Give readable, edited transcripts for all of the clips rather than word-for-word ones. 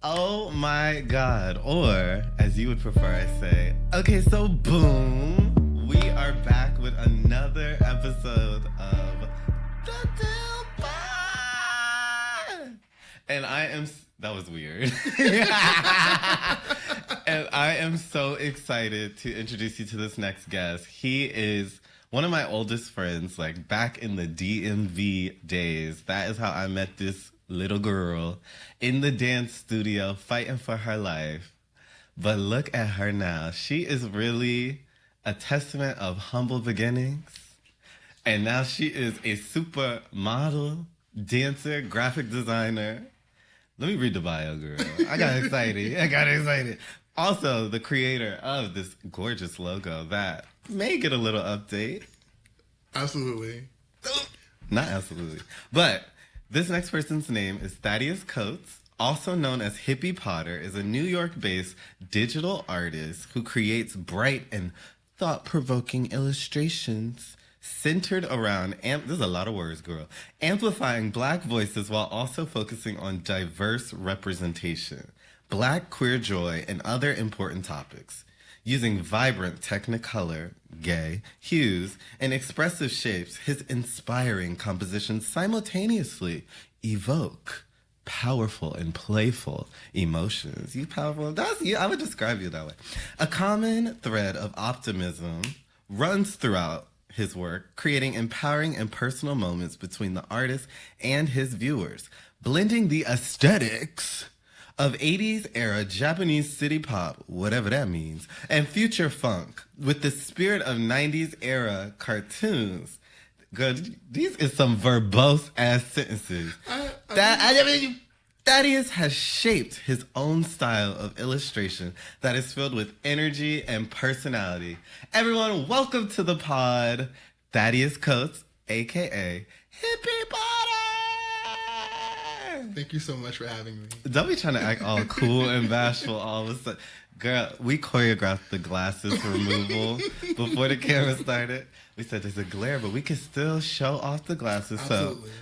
Oh my God. Or, as you would prefer, I say, okay, so boom, we are back with another episode of The Dill Pod. And that was weird. And I am so excited to introduce you to this next guest. He is one of my oldest friends, like back in the DMV days. That is how I met this little girl in the dance studio fighting for her life. But look at her now. She is really a testament of humble beginnings. And now she is a supermodel, dancer, graphic designer. Let me read the bio, girl. I got excited. Also, the creator of this gorgeous logo that may get a little update. Absolutely. Not absolutely. But this next person's name is Thaddeus Coates, also known as Hippy Potter, is a New York-based digital artist who creates bright and thought-provoking illustrations centered around, this is a lot of words, girl, amplifying Black voices while also focusing on diverse representation, Black queer joy, and other important topics. Using vibrant technicolor, gay, hues, and expressive shapes, his inspiring compositions simultaneously evoke powerful and playful emotions. You powerful, that's you. I would describe you that way. A common thread of optimism runs throughout his work, creating empowering and personal moments between the artist and his viewers, blending the aesthetics of 80s era Japanese city pop, whatever that means, and future funk with the spirit of 90s era cartoons. Girl, these is some verbose ass sentences. Thaddeus has shaped his own style of illustration that is filled with energy and personality. Everyone, welcome to the pod, Thaddeus Coates, aka Hippy Potter. Thank you so much for having me. Don't be trying to act all cool and bashful all of a sudden. Girl, we choreographed the glasses removal before the camera started. We said there's a glare, but we can still show off the glasses. Absolutely. So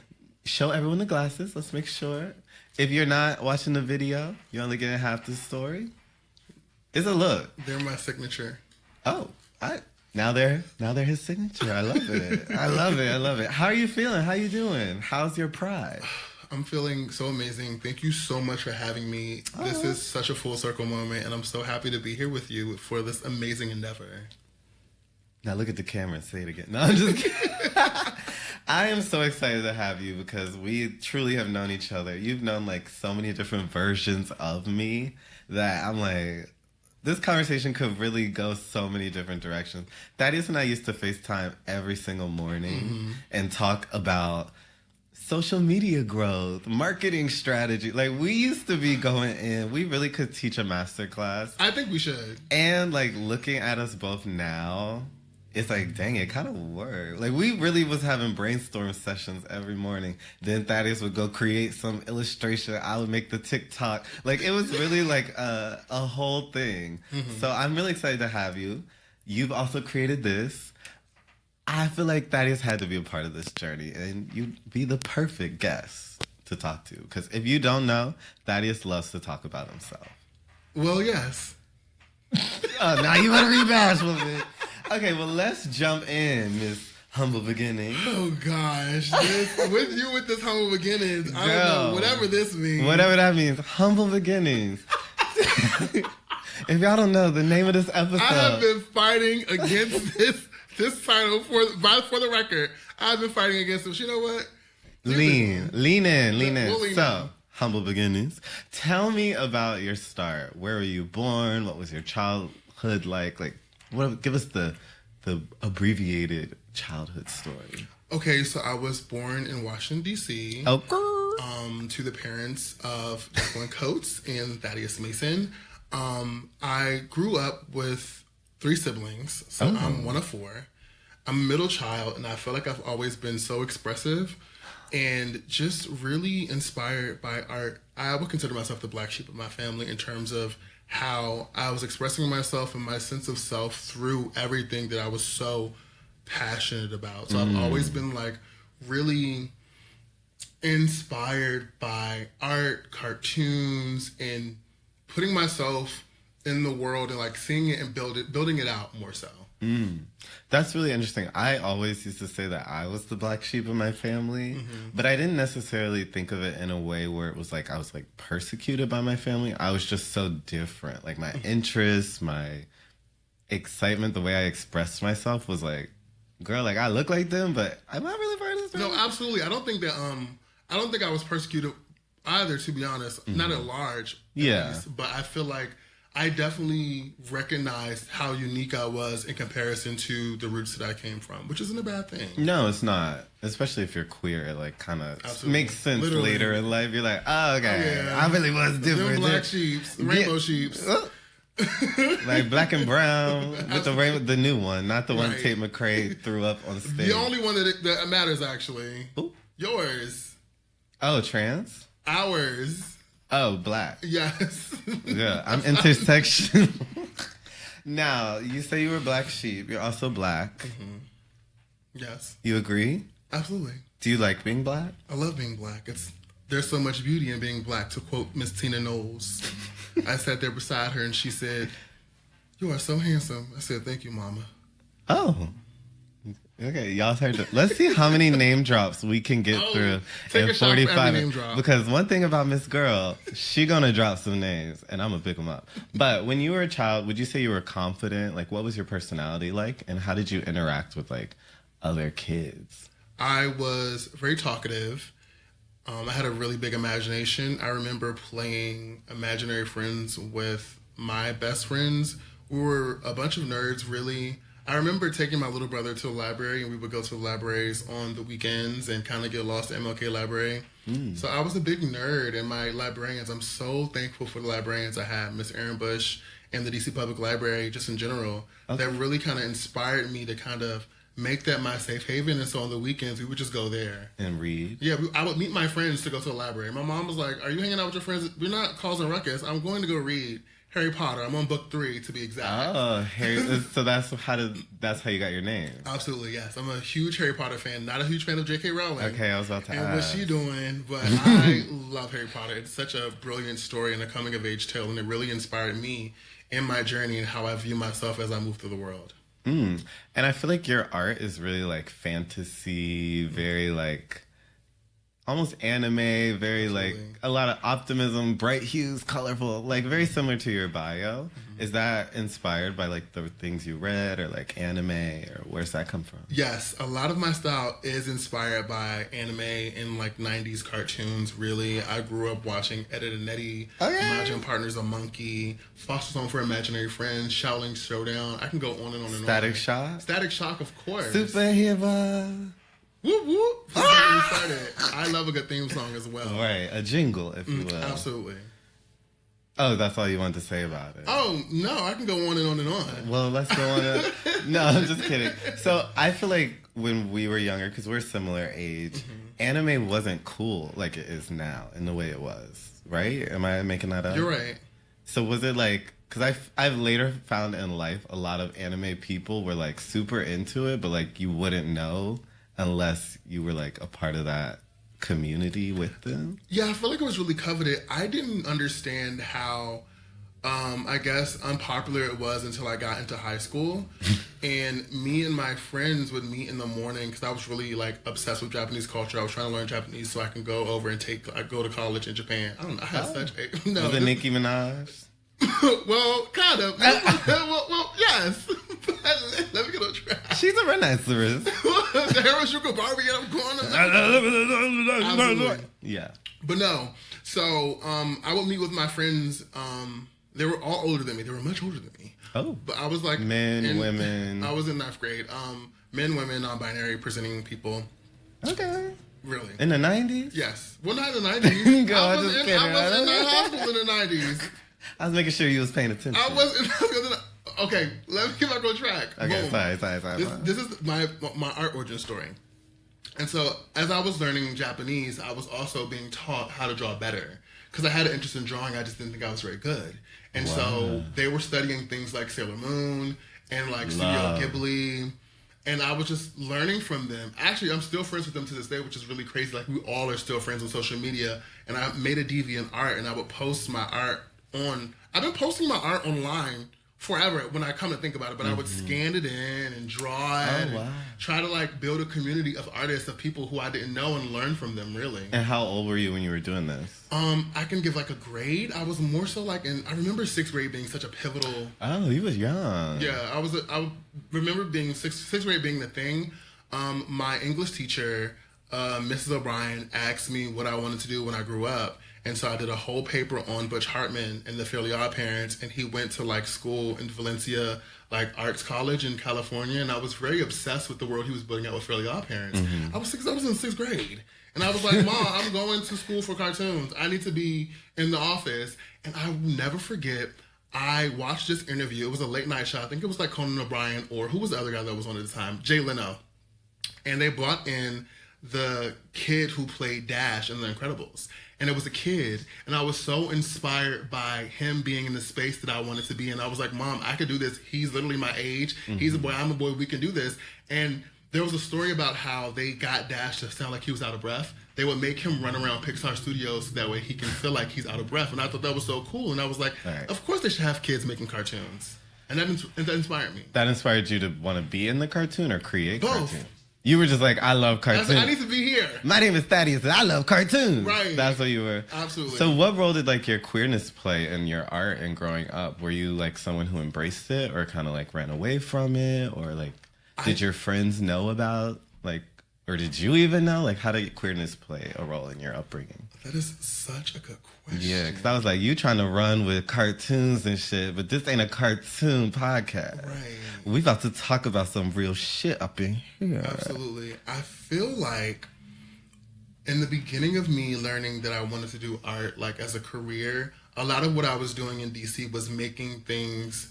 show everyone the glasses. Let's make sure. If you're not watching the video, you're only getting half the story. It's a look. They're my signature. Oh, now they're his signature. I love it. I love it. How are you feeling? How you doing? How's your pride? I'm feeling so amazing. Thank you so much for having me. This is such a full circle moment, and I'm so happy to be here with you for this amazing endeavor. Now look at the camera and say it again. No, I'm just kidding. I am so excited to have you because we truly have known each other. You've known like so many different versions of me that I'm like, this conversation could really go so many different directions. Thaddeus and I used to FaceTime every single morning and talk about social media growth, marketing strategy. Like, we used to be going in, we really could teach a master class. I think we should. And, like, looking at us both now, it's like, dang, it kind of worked. Like, we really was having brainstorm sessions every morning. Then Thaddeus would go create some illustration. I would make the TikTok. Like, it was really, like, a whole thing. So I'm really excited to have you. You've also created this. I feel like Thaddeus had to be a part of this journey, and you'd be the perfect guest to talk to. Because if you don't know, Thaddeus loves to talk about himself. Well, yes. Oh, now you want to rebash with me. Okay, well, let's jump in, Miss Humble Beginnings. Oh, gosh. With you with this humble beginnings, I don't know. Whatever this means. Whatever that means. Humble Beginnings. If y'all don't know, the name of this episode. I have been fighting against this title for the record. I've been fighting against it. You know what? Lean in. We'll lean So, in. Humble Beginnings. Tell me about your start. Where were you born? What was your childhood like? Give us the abbreviated childhood story. Okay, so I was born in Washington, D.C. Oh, To the parents of Jacqueline Coates and Thaddeus Mason. I grew up with 3 siblings, so I'm one of 4. I'm a middle child, and I feel like I've always been so expressive and just really inspired by art. I would consider myself the black sheep of my family in terms of how I was expressing myself and my sense of self through everything that I was so passionate about. So I've always been like really inspired by art, cartoons, and putting myself in the world and like seeing it and building it out more so. That's really interesting. I always used to say that I was the black sheep in my family, but I didn't necessarily think of it in a way where it was like I was like persecuted by my family. I was just so different. Like my interests, my excitement, the way I expressed myself was like, girl, like I look like them, but I'm not really part of this family. No, absolutely. I don't think I was persecuted either, to be honest. Not at large, at least, but I feel like I definitely recognized how unique I was in comparison to the roots that I came from, which isn't a bad thing. No, it's not. Especially if you're queer, it like kind of makes sense later in life. You're like, oh, okay, I really was different. Them black sheeps, rainbow sheeps. Like black and brown with the new one, not the one Tate McRae threw up on stage. The only one that matters, actually. Ooh. Yours. Oh, trans? Ours. Oh, black. Yes. Yeah, I'm intersectional. Now, you say you were black sheep. You're also black. Yes. You agree? Absolutely. Do you like being black? I love being black. There's so much beauty in being black, to quote Miss Tina Knowles. I sat there beside her and she said, "You are so handsome." I said, "Thank you, Mama." Oh. Okay, y'all heard let's see how many name drops we can get through in 45 minutes. Because one thing about Miss Girl, she gonna drop some names and I'm gonna pick them up. But when you were a child, would you say you were confident? Like, what was your personality like? And how did you interact with like other kids? I was very talkative. I had a really big imagination. I remember playing imaginary friends with my best friends. We were a bunch of nerds, really. I remember taking my little brother to the library, and we would go to the libraries on the weekends and kind of get lost at MLK Library. So I was a big nerd, and my librarians, I'm so thankful for the librarians I had, Miss Erin Bush and the DC Public Library, just in general, that really kind of inspired me to kind of make that my safe haven. And so on the weekends, we would just go there. And read? Yeah, I would meet my friends to go to the library. My mom was like, "Are you hanging out with your friends? We're not causing ruckus. I'm going to go read Harry Potter. I'm on book 3 to be exact." Oh, Harry! So that's how you got your name. Absolutely, yes. I'm a huge Harry Potter fan. Not a huge fan of J.K. Rowling. Okay, I was about to ask. And what's she doing? But I love Harry Potter. It's such a brilliant story and a coming of age tale, and it really inspired me in my journey and how I view myself as I move through the world. And I feel like your art is really like fantasy, very like almost anime, very like a lot of optimism, bright hues, colorful, like very similar to your bio. Is that inspired by like the things you read or like anime, or where's that come from? Yes, a lot of my style is inspired by anime and like 90s cartoons, really. I grew up watching Ed, and Eddie, Imaginary Partners, A Monkey, Foster Home for Imaginary Friends, Shaolin Showdown. I can go on and on and Static on. Shock? Static Shock, of course. Superhero. Whoop, whoop. I love a good theme song as well. Right, a jingle, if you will. Absolutely. Oh, that's all you wanted to say about it? Oh, no, I can go on and on and on. Well, let's go on. No, I'm just kidding. So I feel like when we were younger, because we're similar age, anime wasn't cool like it is now in the way it was, right? Am I making that up? You're right. So was it like, because I've later found in life a lot of anime people were like super into it, but like you wouldn't know unless you were like a part of that community with them. Yeah, I feel like it was really coveted. I didn't understand how, I guess, unpopular it was until I got into high school. And me and my friends would meet in the morning because I was really like obsessed with Japanese culture. I was trying to learn Japanese so I can go over and go to college in Japan. I don't know. I had such a... No, was it Nicki Minaj? Well, kind of. well, yes. Let me get on track. She's a renaissaurist. The Hiroshima Barbie, I'm going to... Yeah. But no. So I would meet with my friends. They were all older than me. They were much older than me. Oh. But I was like... women. I was in 9th grade. Men, women, non-binary, presenting people. Okay. Really? In the 90s? Yes. Well, not in the 90s. I was in high school in the 90s. I was making sure you was paying attention. I wasn't. Okay, let me get back on track. Okay, Boom. sorry. This is my art origin story. And so, as I was learning Japanese, I was also being taught how to draw better. Because I had an interest in drawing, I just didn't think I was very good. And so, they were studying things like Sailor Moon and like Studio Ghibli. And I was just learning from them. Actually, I'm still friends with them to this day, which is really crazy. Like, we all are still friends on social media. And I made a deviant art, and I would post my art on... I've been posting my art online forever when I come to think about it, but I would scan it in and draw it and try to, like, build a community of artists, of people who I didn't know, and learn from them, really. And how old were you when you were doing this? I can give, like, a grade. I was more so, like, I remember 6th grade being such a pivotal... Oh, you was young. Yeah, I remember being 6th grade being the thing. My English teacher, Mrs. O'Brien, asked me what I wanted to do when I grew up. And so I did a whole paper on Butch Hartman and the Fairly Odd Parents, and he went to, like, school in Valencia, like, arts college in California, and I was very obsessed with the world he was building out with Fairly Odd Parents. I was in 6th grade, and I was like, Mom, I'm going to school for cartoons. I need to be in the office. And I will never forget, I watched this interview. It was a late night show. I think it was like Conan O'Brien, or who was the other guy that was on at the time? Jay Leno. And they brought in the kid who played Dash in The Incredibles. And it was a kid, and I was so inspired by him being in the space that I wanted to be in. I was like, Mom, I could do this. He's literally my age. He's a boy. I'm a boy. We can do this. And there was a story about how they got Dash to sound like he was out of breath. They would make him run around Pixar Studios so that way he can feel like he's out of breath. And I thought that was so cool. And I was like, Of course they should have kids making cartoons. And that inspired me. That inspired you to want to be in the cartoon or create both. Cartoon? You were just like, I love cartoons. I need to be here. My name is Thaddeus, and I love cartoons. Right. That's what you were. Absolutely. So what role did, like, your queerness play in your art and growing up? Were you, like, someone who embraced it or kind of, like, ran away from it? Or, like, did your friends know about, like, or did you even know? Like, how did queerness play a role in your upbringing? That is such a good question. Yeah, because I was like, you trying to run with cartoons and shit, but this ain't a cartoon podcast. Right. We about to talk about some real shit up in here. Absolutely. I feel like in the beginning of me learning that I wanted to do art, like, as a career, a lot of what I was doing in DC was making things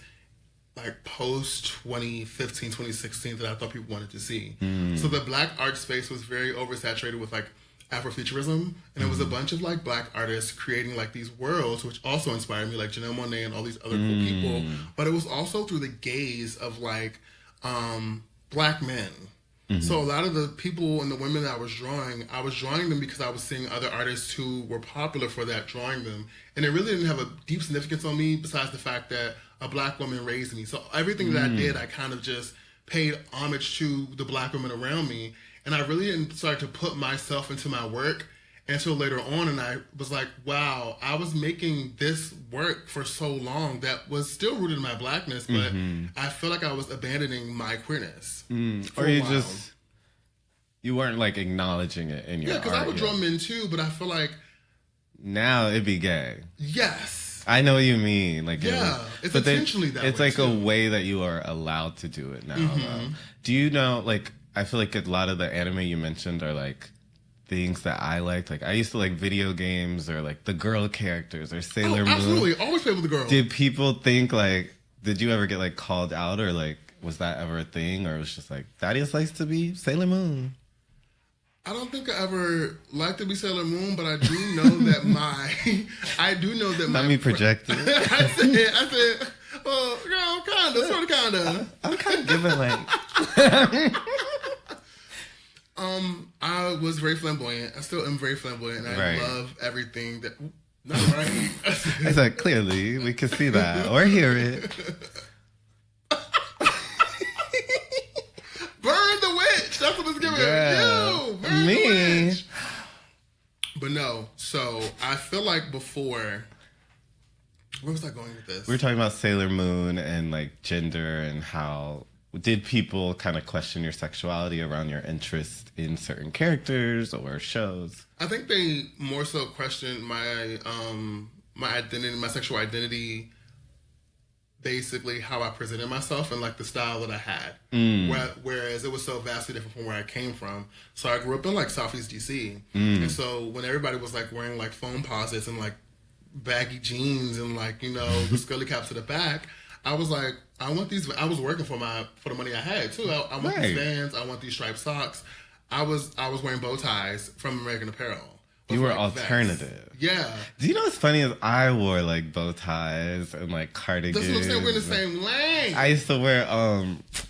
like post 2015, 2016 that I thought people wanted to see. So the black art space was very oversaturated with, like, Afrofuturism, and it was a bunch of, like, black artists creating, like, these worlds, which also inspired me, like Janelle Monáe and all these other cool people. But it was also through the gaze of, like, black men. So a lot of the people and the women that I was drawing them because I was seeing other artists who were popular for that, drawing them. And it really didn't have a deep significance on me besides the fact that a black woman raised me. So everything that I did, I kind of just paid homage to the black women around me. And I really didn't start to put myself into my work until later on. And I was like, wow, I was making this work for so long that was still rooted in my blackness, but I feel like I was abandoning my queerness. Or you weren't, like, acknowledging it in your art. Yeah, because I would draw men too, but I feel like... Now it'd be gay. Yes. I know what you mean. Like, it's intentionally that way. It's like a way that you are allowed to do it now. Though. Do you know, like, I feel like a lot of the anime you mentioned are, like, things that I liked. Like, I used to like video games or, like, the girl characters or Sailor Moon. Absolutely. Always play with the girl. Did people think, like, did you ever get, like, called out or, like, was that ever a thing? Or it was just like, Thaddeus likes to be Sailor Moon? I don't think I ever liked to be Sailor Moon, but I do know that Not me projecting. I said, well, girl, kinda. I'm kind of giving, like... I was very flamboyant. I still am very flamboyant. And I love everything that... Not right. I said, clearly, we can see that or hear it. Burn the witch. That's what it's giving. You. Burn me. The witch. But no. So I feel like before. Where was I going with this? We were talking about Sailor Moon and like gender and how did people kind of question your sexuality around your interest in certain characters or shows? I think they more so questioned my my identity, my sexual identity. Basically how I presented myself and like the style that I had. Whereas it was so vastly different from where I came from. So I grew up in like Southeast DC. And so when everybody was like wearing like foam posits and like baggy jeans and like, you know, the scully caps to the back, I was like, I want these. I was working for the money I had too. I want these Vans. I want these striped socks. I was wearing bow ties from American Apparel, You were alternative. Vests. Yeah. Do you know what's funny is I wore like bow ties and like cardigans. That's what I'm saying. We're in the same lane. I used to wear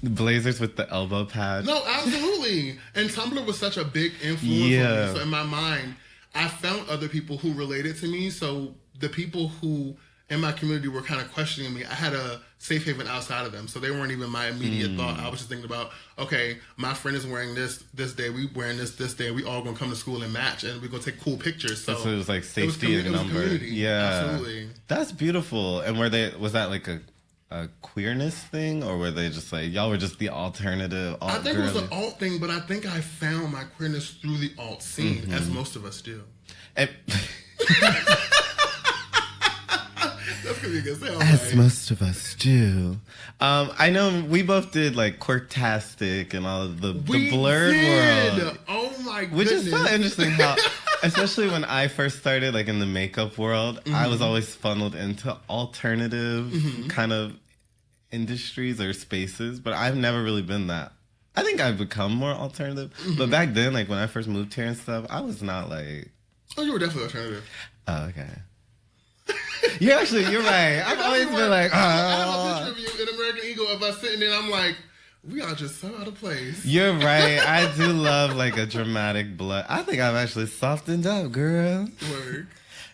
blazers with the elbow pad. No, absolutely. And Tumblr was such a big influence on me. So in my mind, I found other people who related to me. So the people who in my community were kind of questioning me, I had a safe haven outside of them. So they weren't even my immediate thought. I was just thinking about, okay, my friend is wearing this day, we wearing this day, we all gonna come to school and match, and we're gonna take cool pictures. So it was like safety in number. Yeah. Absolutely. That's beautiful. And was that like a queerness thing, or were they just like, y'all were just the alternative alt? I think it was an alt thing, but I think I found my queerness through the alt scene, as most of us do. That's gonna be a good sound. As most of us do. I know we both did like Quirktastic and all of the blurred world. Oh my goodness. Which is so interesting how, especially when I first started like in the makeup world, I was always funneled into alternative kind of industries or spaces, but I've never really been that. I think I've become more alternative. But back then, like when I first moved here and stuff, I was not like... Oh, you were definitely alternative. Oh, okay. You're right. I've always been like, oh. I have a picture of you in American Eagle of us sitting there, and I'm like, we are just so out of place. You're right. I do love like a dramatic blood. I think I've actually softened up, girl. Word.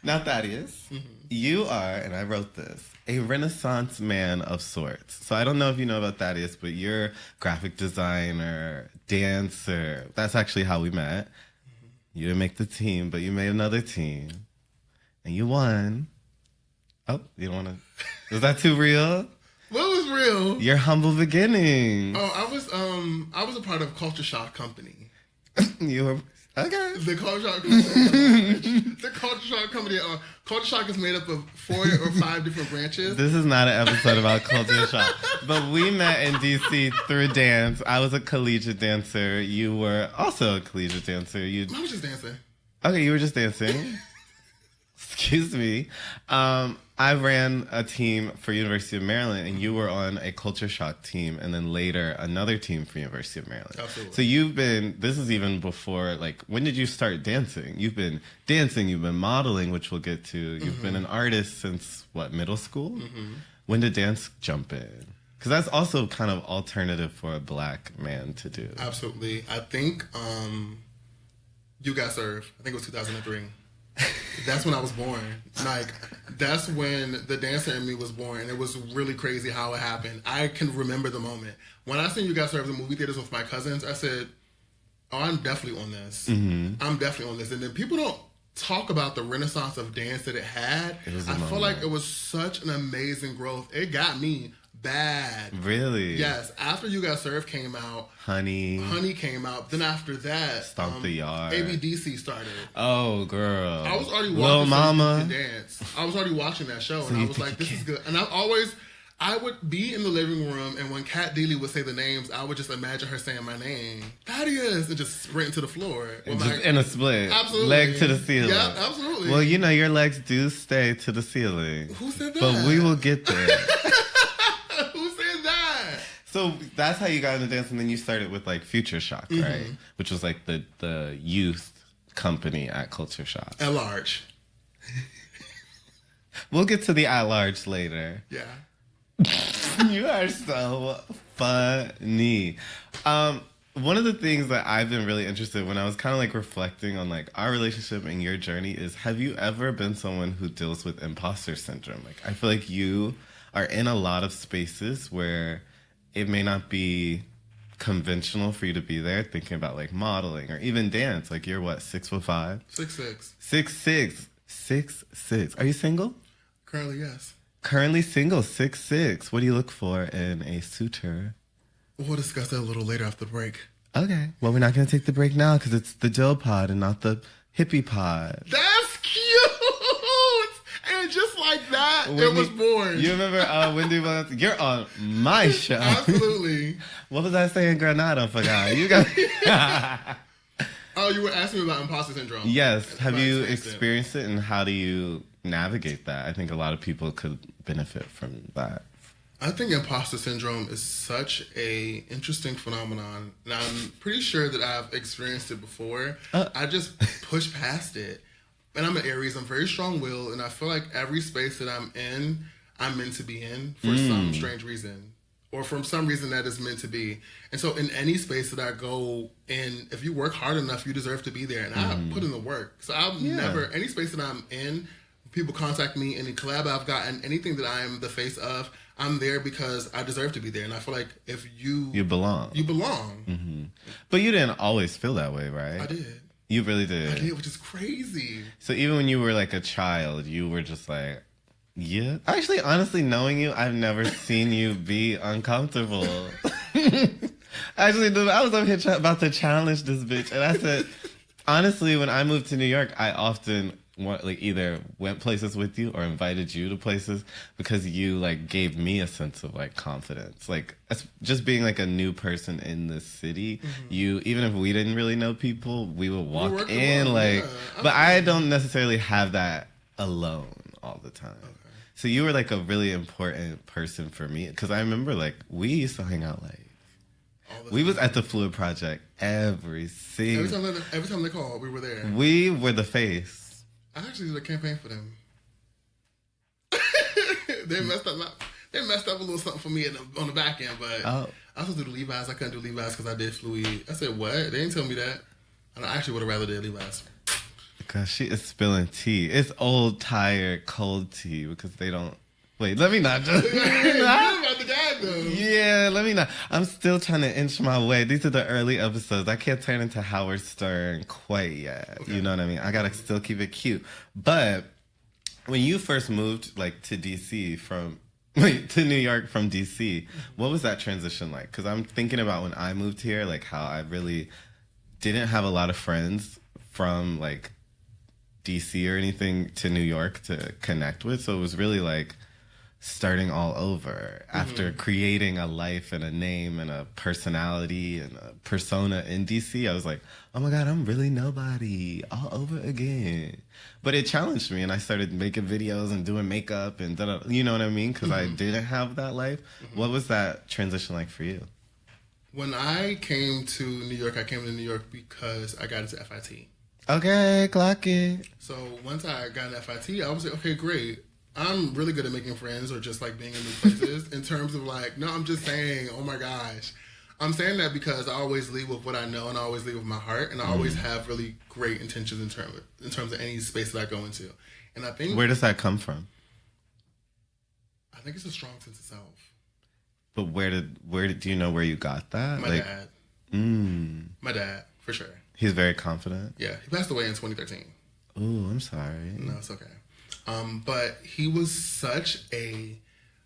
Now, Thaddeus, you are, and I wrote this, a Renaissance man of sorts. So I don't know if you know about Thaddeus, but you're graphic designer, dancer. That's actually how we met. You didn't make the team, but you made another team. And you won. Oh, you don't want to... Was that too real? What was real? Your humble beginnings. Oh, I was a part of Culture Shock Company. You were... Okay. The Culture Shock Company. The Culture Shock Company. Culture Shock is made up of 4 or 5 different branches. This is not an episode about Culture Shock. But we met in D.C. through dance. I was a collegiate dancer. You were also a collegiate dancer. I was just dancing. Okay, you were just dancing. Excuse me. I ran a team for University of Maryland, and you were on a Culture Shock team, and then later another team for University of Maryland. Absolutely. So this is even before, like, when did you start dancing? You've been dancing, you've been modeling, which we'll get to. You've been an artist since, what, middle school? When did dance jump in? Because that's also kind of alternative for a black man to do. Absolutely. I think You Got Served. I think it was 2003. That's when I was born. Like, that's when the dancer in me was born. It was really crazy how it happened. I can remember the moment. When I seen You Got Served in movie theaters with my cousins, I said, oh, I'm definitely on this. I'm definitely on this. And then people don't talk about the renaissance of dance that it had. I feel like it was such an amazing growth. It got me bad. Really? Yes. After You Got Served came out, Honey came out. Then after that, Stomp the Yard. ABDC started. Oh, girl. I was already watching Lil Mama dance. I was already watching that show, and I was like, this is good. And I would be in the living room, and when Kat Deely would say the names, I would just imagine her saying my name, Thaddeus, and just sprint to the floor. In a split. Absolutely. Leg to the ceiling. Yeah, absolutely. Well, you know, your legs do stay to the ceiling. Who said that? But we will get there. So that's how you got into dance, and then you started with like Future Shock, right? Which was like the youth company at Culture Shock. At large. We'll get to the at large later. Yeah. You are so funny. One of the things that I've been really interested in when I was kind of like reflecting on like our relationship and your journey is, have you ever been someone who deals with imposter syndrome? Like, I feel like you are in a lot of spaces where it may not be conventional for you to be there, thinking about like modeling or even dance. Like, you're what, 6'5"? 6'6". 6'6". 6'6". Are you single? Currently, yes. Currently single, 6'6". What do you look for in a suitor? We'll discuss that a little later after the break. Okay. Well, we're not going to take the break now because it's the Doe pod and not the Hippy pod. That's cute! And just like that, it was born. You remember Wendy Williams? You're on my show. Absolutely. What was I saying, girl? Now I don't forgot. You got. Oh, you were asking me about imposter syndrome. Yes. Have you experienced it, and how do you navigate that? I think a lot of people could benefit from that. I think imposter syndrome is such a interesting phenomenon, and I'm pretty sure that I've experienced it before. I just push past it. and I'm an Aries. I'm very strong-willed, and I feel like every space that I'm in, I'm meant to be in for some strange reason, or from some reason that is meant to be. And so, in any space that I go in, if you work hard enough, you deserve to be there. And I put in the work. So I'll never any space that I'm in. People contact me, any collab I've gotten, anything that I'm the face of, I'm there because I deserve to be there. And I feel like if you belong. You belong. Mm-hmm. But you didn't always feel that way, right? I did. You really did. I did, which is crazy. So even when you were like a child, you were just like, yeah. Actually, honestly, knowing you, I've never seen you be uncomfortable. Actually, I was over here about to challenge this bitch. And I said, honestly, when I moved to New York, I often either went places with you or invited you to places because you like gave me a sense of like confidence, like just being like a new person in this city. You, even if we didn't really know people, we would walk in like, but I don't necessarily have that alone all the time. So you were like a really important person for me because I remember like we used to hang out like we was at the Fluid Project every time they called, we were there. We were the face. I actually did a campaign for them. They messed up a little something for me on the back end, but I was supposed to do the Levi's. I couldn't do Levi's because I did Fluid. I said, what? They didn't tell me that. And I actually would have rather did Levi's. Because she is spilling tea. It's old, tired, cold tea because they don't... Wait, let me not just... about the guy, though. Yeah, let me not. I'm still trying to inch my way. These are the early episodes. I can't turn into Howard Stern quite yet. Okay. You know what I mean? I gotta still keep it cute. But when you first moved like to DC to New York from DC, what was that transition like? Because I'm thinking about when I moved here, like how I really didn't have a lot of friends from like DC or anything to New York to connect with. So it was really like starting all over after creating a life and a name and a personality and a persona in DC. I was like, oh my God, I'm really nobody all over again. But it challenged me and I started making videos and doing makeup and you know what I mean? Because I didn't have that life. What was that transition like for you? When I came to New York, I came to New York because I got into FIT. Okay, clock it. So once I got into FIT, I was like, okay, great. I'm really good at making friends or just like being in new places in terms of like, no, I'm just saying, oh my gosh. I'm saying that because I always leave with what I know and I always leave with my heart and I always have really great intentions in terms of any space that I go into. And I think... Where does that come from? I think it's a strong sense of self. But where do you know where you got that? My dad. My dad, for sure. He's very confident? Yeah. He passed away in 2013. Ooh, I'm sorry. No, it's okay. But he was such a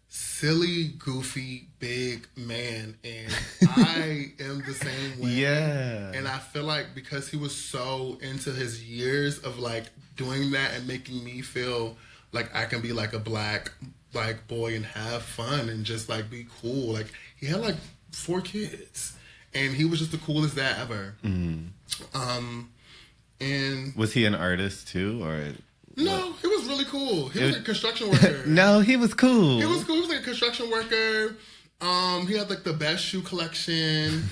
silly, goofy, big man, and I am the same way. Yeah. And I feel like because he was so into his years of like doing that and making me feel like I can be like a black boy and have fun and just like be cool. Like he had like 4 kids, and he was just the coolest dad ever. And was he an artist too, or? No, he was really cool. He was a construction worker. No, he was cool. He was cool. He was like a construction worker. He had like the best shoe collection.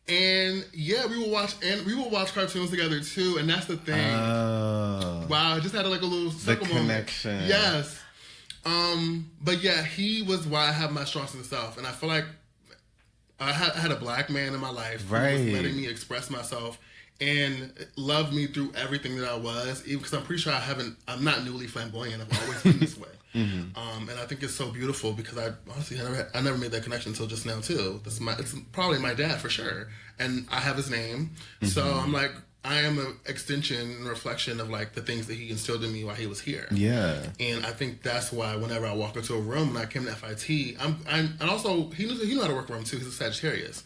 And yeah, we would watch cartoons together too. And that's the thing. Oh. Wow, I just had like a little circle the connection. Moment. Yes. But yeah, he was why I have my strong sense of self. And I feel like I had a black man in my life who was letting me express myself and loved me through everything that I was, even because I'm pretty sure I'm not newly flamboyant. I've always been this way. And I think it's so beautiful because I never made that connection until just now too. It's probably my dad for sure. And I have his name. So I'm like, I am an extension and reflection of like the things that he instilled in me while he was here. Yeah. And I think that's why whenever I walk into a room, when I came to FIT, and also he knew how to work a room too. He's a Sagittarius.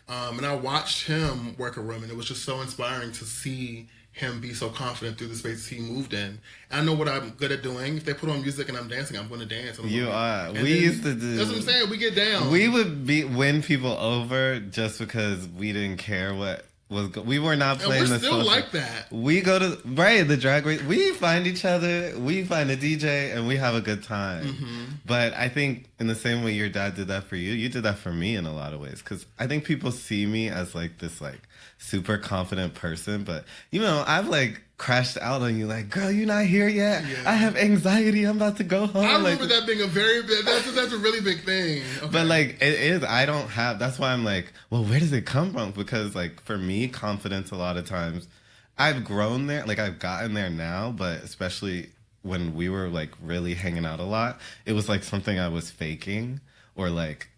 And I watched him work a room, and it was just so inspiring to see him be so confident through the spaces he moved in. And I know what I'm good at doing. If they put on music and I'm dancing, I'm going to dance. You are. We used to do. That's what I'm saying. We get down. We would win people over just because we didn't care what we were not playing. And we're the still social. Like that. We go to the drag race. We find each other. We find a DJ, and we have a good time. But I think in the same way your dad did that for you, you did that for me in a lot of ways. Because I think people see me as like this like super confident person, but you know I've like crashed out on you, like, girl, you not here yet? Yeah. I have anxiety. I'm about to go home. I remember that being a very big, that's a really big thing. Okay. But, like, it is, I don't have, that's why I'm like, well, where does it come from? Because, like, for me, confidence a lot of times, I've grown there, like, I've gotten there now, but especially when we were, like, really hanging out a lot, it was, like, something I was faking or, like,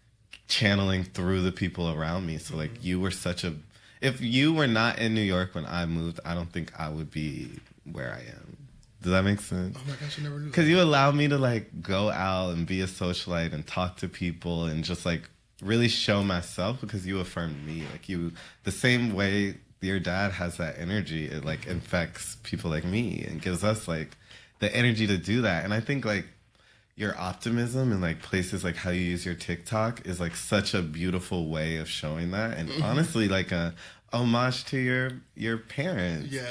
channeling through the people around me. So, like, you were such a... If you were not in New York when I moved, I don't think I would be where I am. Does that make sense? Oh my gosh, I never knew that. Because you allowed me to, like, go out and be a socialite and talk to people and just, like, really show myself because you affirmed me. Like, you... The same way your dad has that energy, it, like, infects people like me and gives us, like, the energy to do that. And I think, like, your optimism and, like, places like how you use your TikTok is, like, such a beautiful way of showing that. And honestly, like, a homage to your parents. Yeah.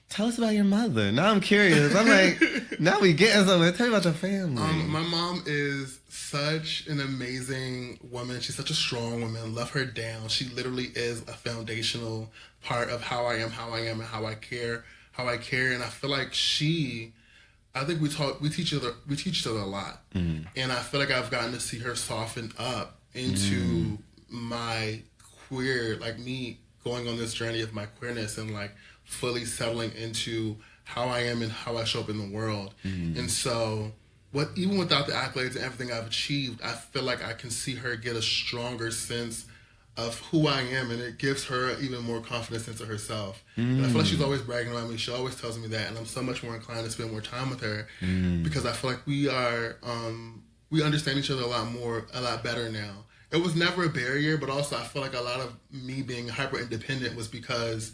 Tell us about your mother. Now I'm curious. I'm like, now we getting somewhere. Tell me about your family. My mom is such an amazing woman. She's such a strong woman. Love her down. She literally is a foundational part of how I am, and how I care. And I feel like I think we teach each other a lot. Mm-hmm. And I feel like I've gotten to see her soften up into my queer, like me going on this journey of my queerness and, like, fully settling into how I am and how I show up in the world. Mm-hmm. And so even without the accolades and everything I've achieved, I feel like I can see her get a stronger sense of who I am, and it gives her even more confidence into herself. And I feel like she's always bragging about me. She always tells me that, and I'm so much more inclined to spend more time with her because I feel like we understand each other a lot better now. It was never a barrier, but also I feel like a lot of me being hyper independent was because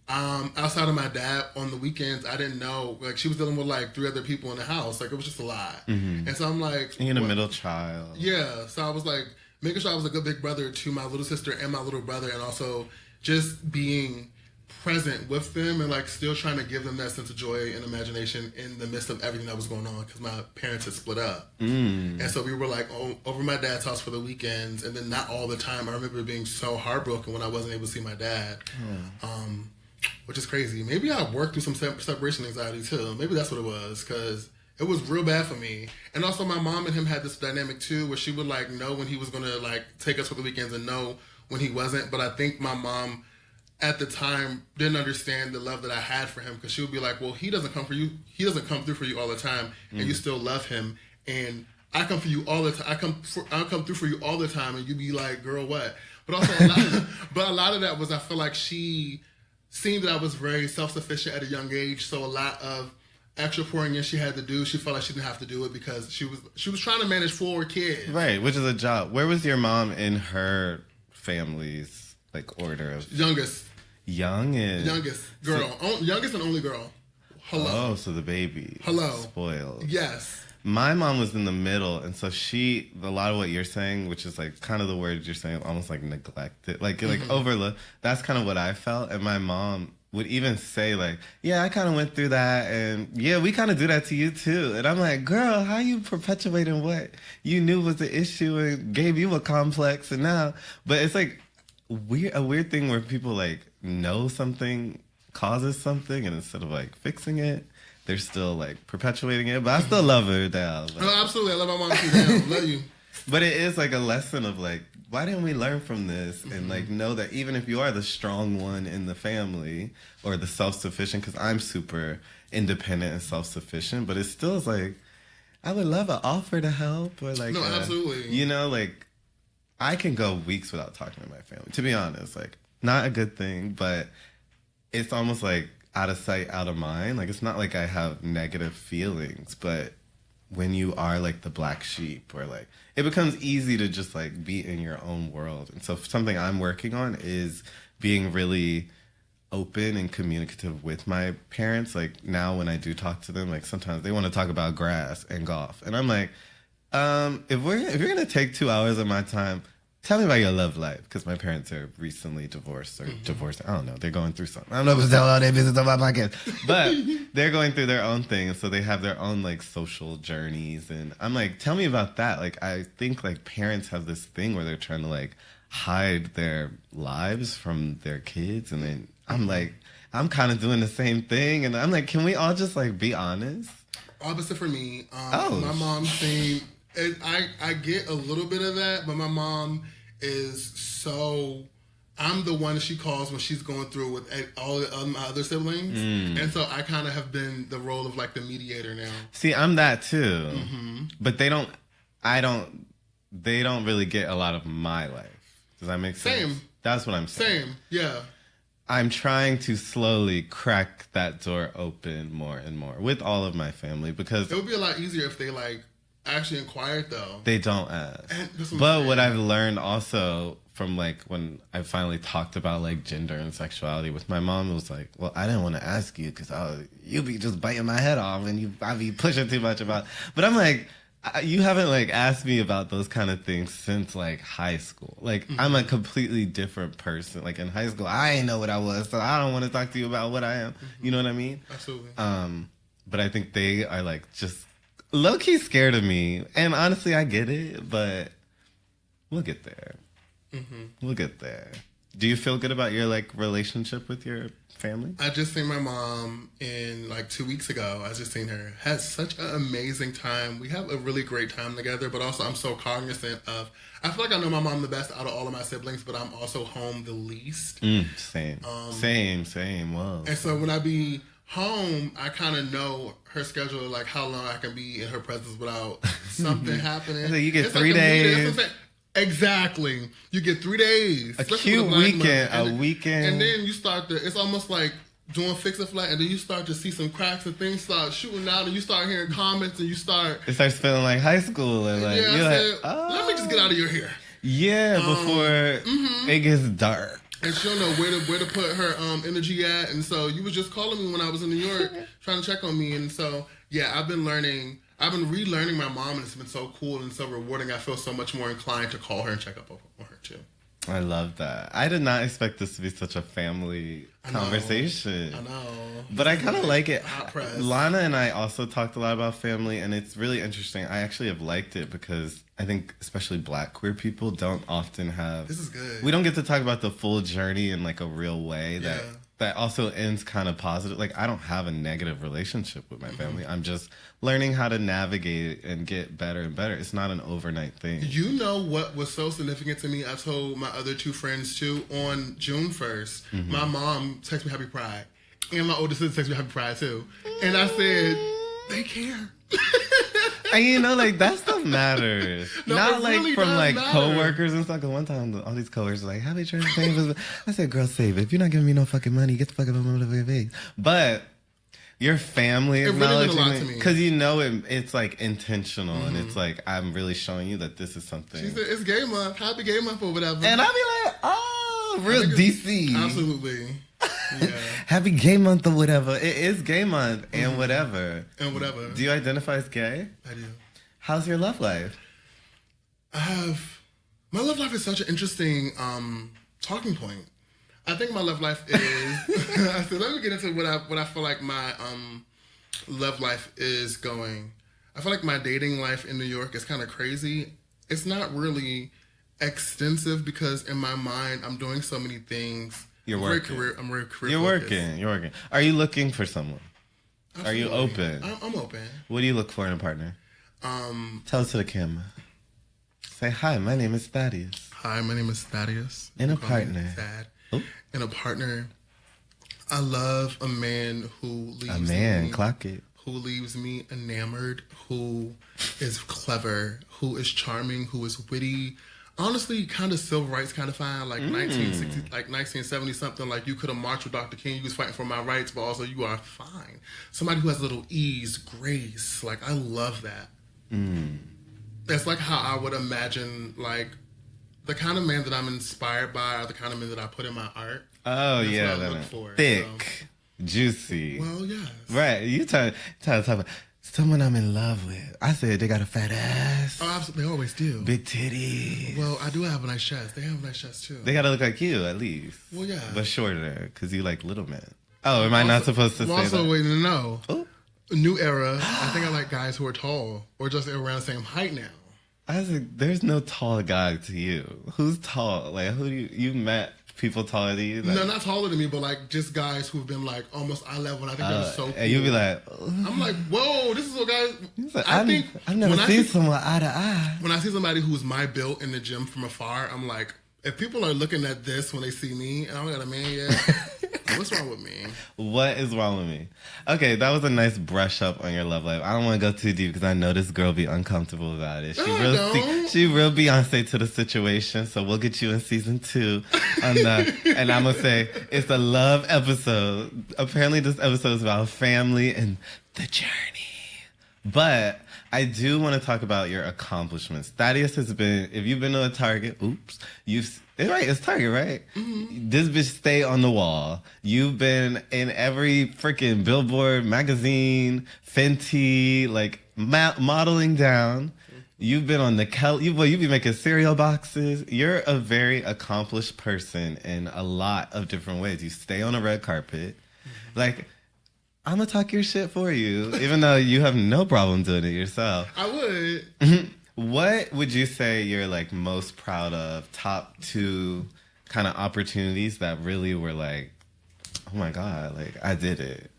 outside of my dad on the weekends, I didn't know, like, she was dealing with, like, 3 other people in the house. Like, it was just a lot. Mm-hmm. And so I'm like... You're a middle child. Yeah. So I was like, making sure I was a good big brother to my little sister and my little brother, and also just being present with them and, like, still trying to give them that sense of joy and imagination in the midst of everything that was going on because my parents had split up. And so we were, like, over my dad's house for the weekends, and then not all the time. I remember being so heartbroken when I wasn't able to see my dad, which is crazy. Maybe I worked through some separation anxiety too. Maybe that's what it was, because it was real bad for me. And also my mom and him had this dynamic too, where she would, like, know when he was going to, like, take us for the weekends and know when he wasn't. But I think my mom at the time didn't understand the love that I had for him, because she would be like, well, he doesn't come through for you all the time, and you still love him. And I come for you all the time. I come through for you all the time, and you be like, girl, what? But also a lot of that was, I feel like she seen that I was very self-sufficient at a young age, so a lot of extra pouring in she had to do, she felt like she didn't have to do it because she was trying to manage 4 kids. Right, which is a job. Where was your mom in her family's, like, order of... Youngest girl. Youngest and only girl. Hello. Oh, so the baby. Hello. Spoiled. Yes. My mom was in the middle, and so a lot of what you're saying, which is, like, kind of the words you're saying, almost like neglected, like overlooked. That's kind of what I felt, and my mom would even say, like, yeah, I kind of went through that, and yeah, we kind of do that to you too. And I'm like, girl, how you perpetuating what you knew was the issue and gave you a complex, and now, but it's like a weird thing where people, like, know something causes something, and instead of, like, fixing it, they're still, like, perpetuating it. But I still love her down. Like, no, absolutely, I love my mom too. Down. Love you. But it is, like, a lesson of, like, why didn't we learn from this? And, like, know that even if you are the strong one in the family or the self-sufficient, because I'm super independent and self-sufficient, but it still is, like, I would love an offer to help or, like... No, absolutely. You know, like, I can go weeks without talking to my family. To be honest, like, not a good thing, but it's almost, like, out of sight, out of mind. Like, it's not like I have negative feelings, but when you are, like, the black sheep or, like, it becomes easy to just, like, be in your own world. And so something I'm working on is being really open and communicative with my parents. Like, now when I do talk to them, like, sometimes they want to talk about grass and golf. And I'm like, if you're going to take 2 hours of my time, tell me about your love life, because my parents are recently divorced or divorced. I don't know. They're going through something. I don't know if it's all their business on my podcast, but they're going through their own thing, and so they have their own, like, social journeys. And I'm like, tell me about that. Like, I think, like, parents have this thing where they're trying to, like, hide their lives from their kids, and then I'm like, I'm kind of doing the same thing. And I'm like, can we all just like be honest? Opposite for me. My mom's thing, I get a little bit of that, but my mom is so... I'm the one she calls when she's going through with all my other siblings. And so I kind of have been the role of like the mediator now. See, I'm that too. But they don't really get a lot of my life. Does that make sense? Same. That's what I'm saying. Same, yeah. I'm trying to slowly crack that door open more and more with all of my family because... It would be a lot easier if they like actually inquired though. They don't ask. But what I've learned also... from like when I finally talked about like gender and sexuality with my mom, it was like, well, I didn't want to ask you because you be just biting my head off and I be pushing too much about. But I'm like, you haven't like asked me about those kind of things since like high school. Like I'm a completely different person. Like in high school, I didn't know what I was, so I don't want to talk to you about what I am. You know what I mean? Absolutely. But I think they are like just low key scared of me, and honestly, I get it, but we'll get there. We'll get there. Do you feel good about your like relationship with your family? I just seen my mom in like 2 weeks ago. I just seen her. Had such an amazing time. We have a really great time together, but also I'm so cognizant of... I feel like I know my mom the best out of all of my siblings, but I'm also home the least. Same. Same. Whoa. And so when I be home, I kind of know her schedule, like how long I can be in her presence without something happening. So you get 3 days. Exactly. You get 3 days. A cute weekend. A weekend. And then you start to... It's almost like doing fix a flat, and then you start to see some cracks and things start shooting out, and you start hearing comments, and you start... It starts feeling like high school. And like, yeah, let me just get out of your hair. Yeah, before it gets dark. And she'll know where to put her energy at. And so you was just calling me when I was in New York trying to check on me. And so, yeah, I've been relearning my mom, and it's been so cool and so rewarding. I feel so much more inclined to call her and check up on her, too. I love that. I did not expect this to be such a family conversation. I know. But I kind of like it. Lana and I also talked a lot about family, and it's really interesting. I actually have liked it because I think especially Black queer people don't often have... This is good. We don't get to talk about the full journey in like a real way that also ends kind of positive. Like, I don't have a negative relationship with my family. I'm just learning how to navigate and get better and better. It's not an overnight thing. You know what was so significant to me? I told my other two friends, too, on June 1st, my mom texted me Happy Pride. And my older sister texted me Happy Pride, too. And I said, they care. And you know, like, that stuff matters. No, not like really from like matter. coworkers and stuff. Because one time, all these coworkers were like, "Happy Trans Day." I said, "Girl, save it. If you're not giving me no fucking money, get the fuck out of my motherfucking face." But your family acknowledging it, because you know it's like intentional, and it's like I'm really showing you that this is something. She said, "It's Gay Month. Happy Gay Month or whatever." And I'll be like, "Oh, real DC." Absolutely. Yeah. Happy Gay Month or whatever. It is Gay Month and whatever. And whatever. Do you identify as gay? I do. How's your love life? My love life is such an interesting talking point. I think my love life is... So let me get into what I feel like my love life is going. I feel like my dating life in New York is kind of crazy. It's not really extensive because in my mind, I'm doing so many things. You're working. I'm very career You're focused. working. Are you looking for someone? Absolutely. Are you open? I'm open. What do you look for in a partner? Tell us to the camera. Say, hi, my name is Thaddeus. Hi, my name is Thaddeus. In a partner. Thad. In a partner. I love a man who leaves A man, me, clock it. who leaves me enamored, who is clever, who is charming, who is witty. Honestly, kind of civil rights kind of fine, like 1960, like 1970 something. Like you could have marched with Dr. King, you was fighting for my rights, but also you are fine. Somebody who has a little ease, grace. Like I love that. That's like how I would imagine, like the kind of man that I'm inspired by, are the kind of men that I put in my art. Oh, that's yeah, what I look for. Thick, juicy. Well, yes. Right, you try to talk about someone I'm in love with. I said they got a fat ass. Oh, absolutely. They always do. Big titties. Well, I do have a nice chest. They have a nice chest, too. They gotta look like you, at least. Well, yeah. But shorter, because you like little men. Oh, am I not supposed to say that? I'm also waiting to know. Ooh. New era. I think I like guys who are tall or just around the same height now. I was like, there's no tall guy to you. Who's tall? Like, who do you met people taller than you? Like, no, not taller than me, but like just guys who've been like almost eye level. And I think they're so cool. And you'll be like, I'm like, whoa, this is what guys. Like, I've never seen someone eye to eye. When I see somebody who's my built in the gym from afar, I'm like, if people are looking at this when they see me, and I don't got a man yet, what's wrong with me? What is wrong with me? Okay, that was a nice brush up on your love life. I don't want to go too deep because I know this girl be uncomfortable about it. She real Beyonce to the situation, so we'll get you in season 2 on that. And I'm going to say, it's a love episode. Apparently this episode is about family and the journey. But I do want to talk about your accomplishments. Thaddeus has been, if you've been to a Target, it's Target, right? Mm-hmm. This bitch stay on the wall. You've been in every freaking Billboard magazine, Fenty, like modeling down. You've been on the you be making cereal boxes. You're a very accomplished person in a lot of different ways. You stay on a red carpet. Mm-hmm. Like, I'm going to talk your shit for you, even though you have no problem doing it yourself. I would. What would you say you're like most proud of? Top 2 kind of opportunities that really were like, oh my God, like I did it.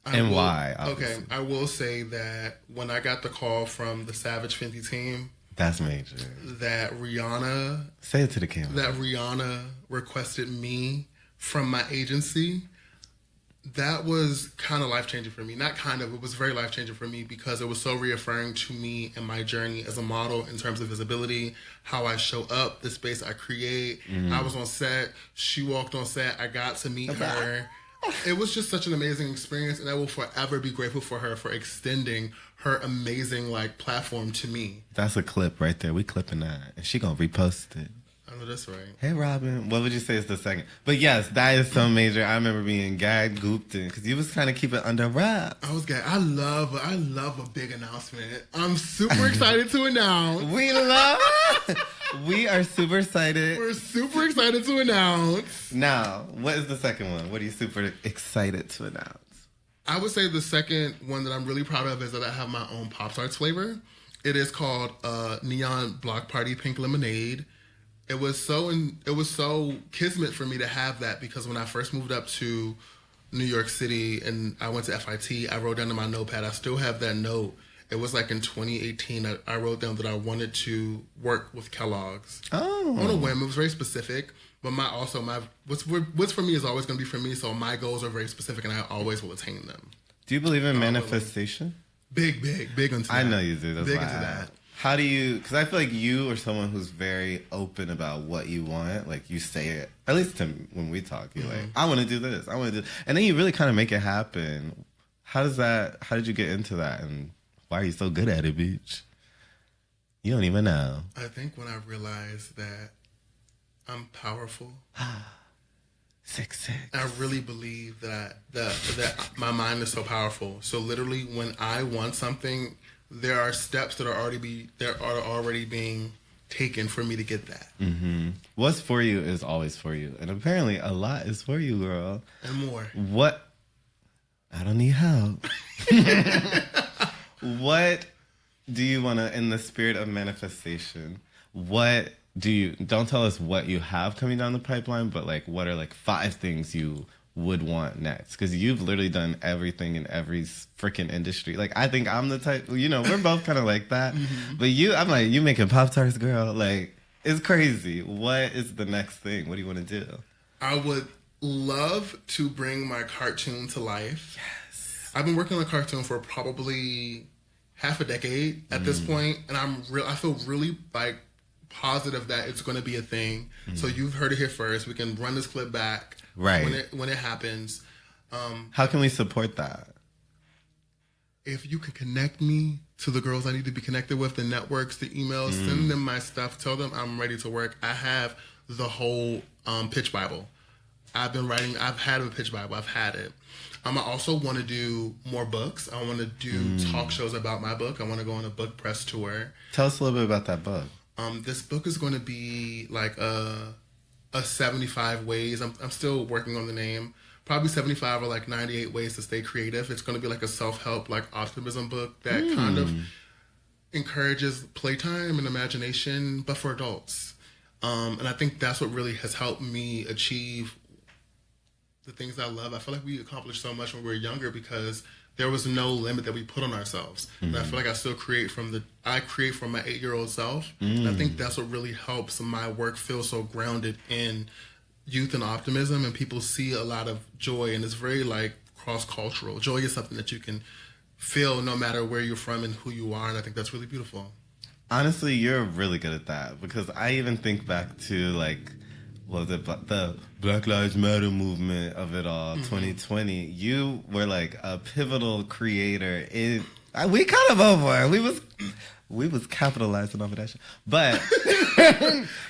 Why? Obviously. Okay, I will say that when I got the call from the Savage Fenty team, that's major. That Rihanna. Say it to the camera. That Rihanna requested me from my agency. That was kind of life-changing for me. Not kind of, it was very life-changing for me because it was so reaffirming to me in my journey as a model in terms of visibility, how I show up, the space I create. I was on set. She walked on set. I got to meet her. It was just such an amazing experience, and I will forever be grateful for her for extending her amazing like platform to me. That's a clip right there. We clipping that. And she gonna repost it. I know that's right. Hey, Robin. What would you say is the second? But yes, that is so major. I remember being gagged, gooped in, because you was kind of keeping it under wraps. I was gagged. I love a big announcement. I'm super excited to announce. We are super excited. We're super excited to announce. Now, what is the second one? What are you super excited to announce? I would say the second one that I'm really proud of is that I have my own Pop-tarts flavor. It is called Neon Block Party Pink Lemonade. It was so kismet for me to have that because when I first moved up to New York City and I went to FIT, I wrote down in my notepad, I still have that note. It was like in 2018, I wrote down that I wanted to work with Kellogg's. Oh. On a whim. It was very specific. But what's for me is always going to be for me. So my goals are very specific and I always will attain them. Do you believe in manifestation? Big into that. I know you do. That's big why into that. How do you, because I feel like you are someone who's very open about what you want. Like you say it, at least when we talk, you're like, I want to do this. I want to do, and then you really kind of make it happen. How did you get into that? And why are you so good at it, bitch? You don't even know. I think when I realized that I'm powerful. 6'6". I really believe that my mind is so powerful. So literally when I want something, there are steps that are already being taken for me to get that. Mm-hmm. What's for you is always for you. And apparently a lot is for you, girl. And more. What? I don't need help. What do you want to, in the spirit of manifestation, don't tell us what you have coming down the pipeline, but like what are like 5 things you would want next? Because you've literally done everything in every freaking industry. Like, I think I'm the type, we're both kind of like that. Mm-hmm. But I'm like, you making Pop-tarts, girl. Like, it's crazy. What is the next thing? What do you want to do? I would love to bring my cartoon to life. Yes. I've been working on a cartoon for probably half a decade at this point, and I feel really like positive that it's going to be a thing. So you've heard it here first. We can run this clip back when it happens. How can we support that? If you can connect me to the girls I need to be connected with, the networks, the emails, send them my stuff, tell them I'm ready to work. I have the whole pitch Bible. I've had a pitch Bible. I've had it. I also want to do more books. I want to do talk shows about my book. I want to go on a book press tour. Tell us a little bit about that book. This book is going to be like a 75 ways. I'm still working on the name. Probably 75 or like 98 ways to stay creative. It's going to be like a self-help, like optimism book that kind of encourages playtime and imagination, but for adults. And I think that's what really has helped me achieve the things I love. I feel like we accomplished so much when we were younger because there was no limit that we put on ourselves. And I feel like I still create from my 8-year-old self. And I think that's what really helps my work feel so grounded in youth and optimism, and people see a lot of joy, and it's very like cross-cultural. Joy is something that you can feel no matter where you're from and who you are, and I think that's really beautiful. Honestly, you're really good at that, because I even think back to like, what was it, the Black Lives Matter movement of it all, 2020. You were like a pivotal creator in. We kind of over it. We was capitalizing off of that shit. But